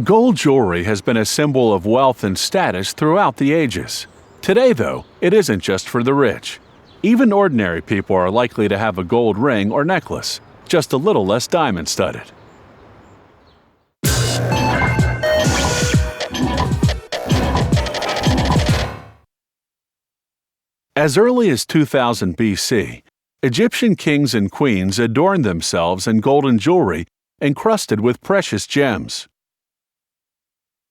Gold jewelry has been a symbol of wealth and status throughout the ages. Today, though, it isn't just for the rich. Even ordinary people are likely to have a gold ring or necklace, just a little less diamond-studded. As early as 2000 BC, Egyptian kings and queens adorned themselves in golden jewelry encrusted with precious gems.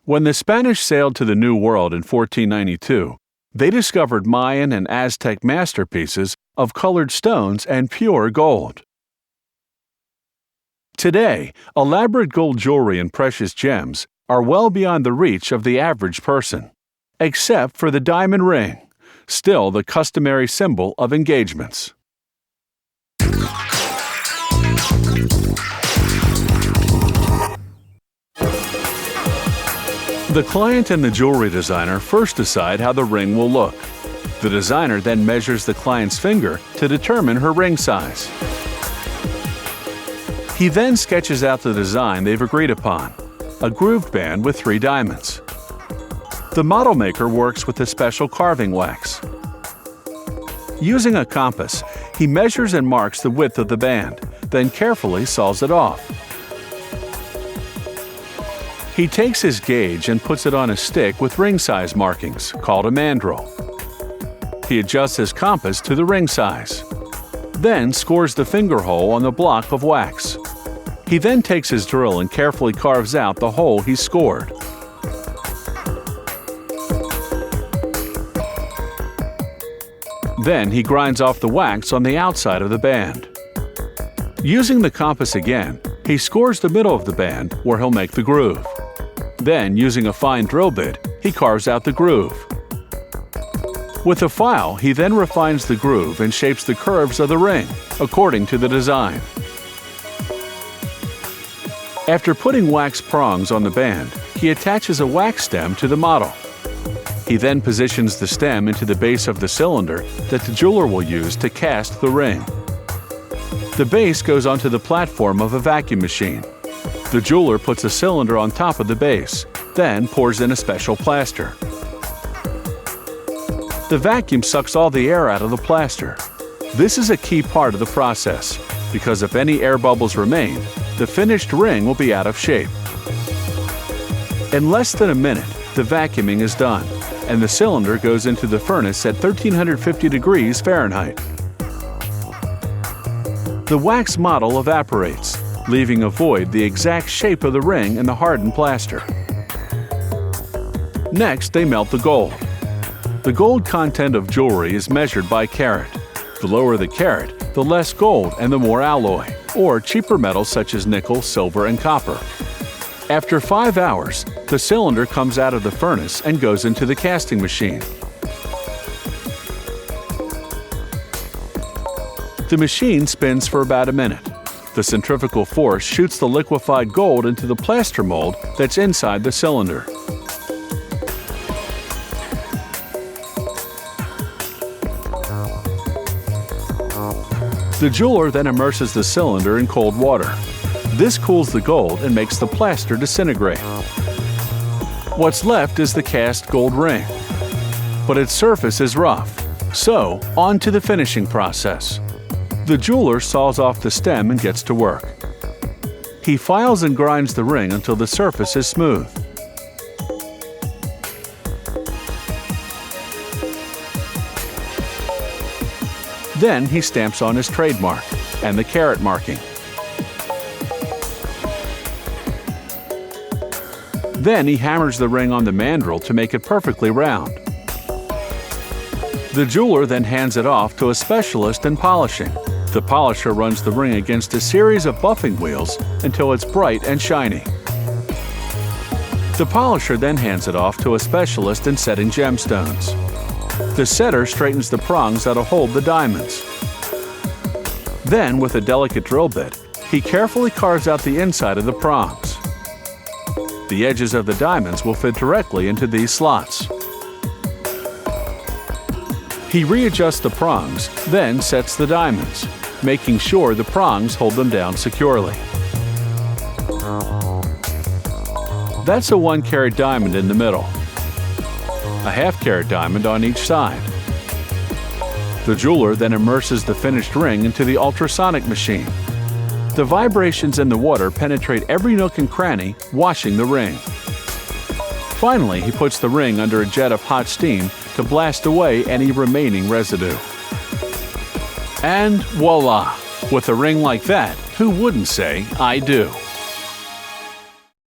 When the Spanish sailed to the New World in 1492, they discovered Mayan and Aztec masterpieces of colored stones and pure gold. Today, elaborate gold jewelry and precious gems are well beyond the reach of the average person, except for the diamond ring, still the customary symbol of engagements. The client and the jewelry designer first decide how the ring will look. The designer then measures the client's finger to determine her ring size. He then sketches out the design they've agreed upon, a grooved band with 3 diamonds. The model maker works with a special carving wax. Using a compass, he measures and marks the width of the band, then carefully saws it off. He takes his gauge and puts it on a stick with ring size markings, called a mandrel. He adjusts his compass to the ring size, then scores the finger hole on the block of wax. He then takes his drill and carefully carves out the hole he scored. Then he grinds off the wax on the outside of the band. Using the compass again, he scores the middle of the band where he'll make the groove. Then, using a fine drill bit, he carves out the groove. With a file, he then refines the groove and shapes the curves of the ring, according to the design. After putting wax prongs on the band, he attaches a wax stem to the model. He then positions the stem into the base of the cylinder that the jeweler will use to cast the ring. The base goes onto the platform of a vacuum machine. The jeweler puts a cylinder on top of the base, then pours in a special plaster. The vacuum sucks all the air out of the plaster. This is a key part of the process, because if any air bubbles remain, the finished ring will be out of shape. In less than a minute, the vacuuming is done, and the cylinder goes into the furnace at 1350 degrees Fahrenheit. The wax model evaporates, leaving a void the exact shape of the ring in the hardened plaster. Next, they melt the gold. The gold content of jewelry is measured by carat. The lower the carat, the less gold and the more alloy, or cheaper metals such as nickel, silver, and copper. After 5 hours, the cylinder comes out of the furnace and goes into the casting machine. The machine spins for about a minute. The centrifugal force shoots the liquefied gold into the plaster mold that's inside the cylinder. The jeweler then immerses the cylinder in cold water. This cools the gold and makes the plaster disintegrate. What's left is the cast gold ring, but its surface is rough, so on to the finishing process. The jeweler saws off the stem and gets to work. He files and grinds the ring until the surface is smooth. Then he stamps on his trademark and the carat marking. Then he hammers the ring on the mandrel to make it perfectly round. The jeweler then hands it off to a specialist in polishing. The polisher runs the ring against a series of buffing wheels until it's bright and shiny. The polisher then hands it off to a specialist in setting gemstones. The setter straightens the prongs that'll hold the diamonds. Then, with a delicate drill bit, he carefully carves out the inside of the prongs. The edges of the diamonds will fit directly into these slots. He readjusts the prongs, then sets the diamonds, making sure the prongs hold them down securely. That's a 1-carat diamond in the middle, a half-carat diamond on each side. The jeweler then immerses the finished ring into the ultrasonic machine. The vibrations in the water penetrate every nook and cranny, washing the ring. Finally, he puts the ring under a jet of hot steam to blast away any remaining residue. And voila! With a ring like that, who wouldn't say, "I do"?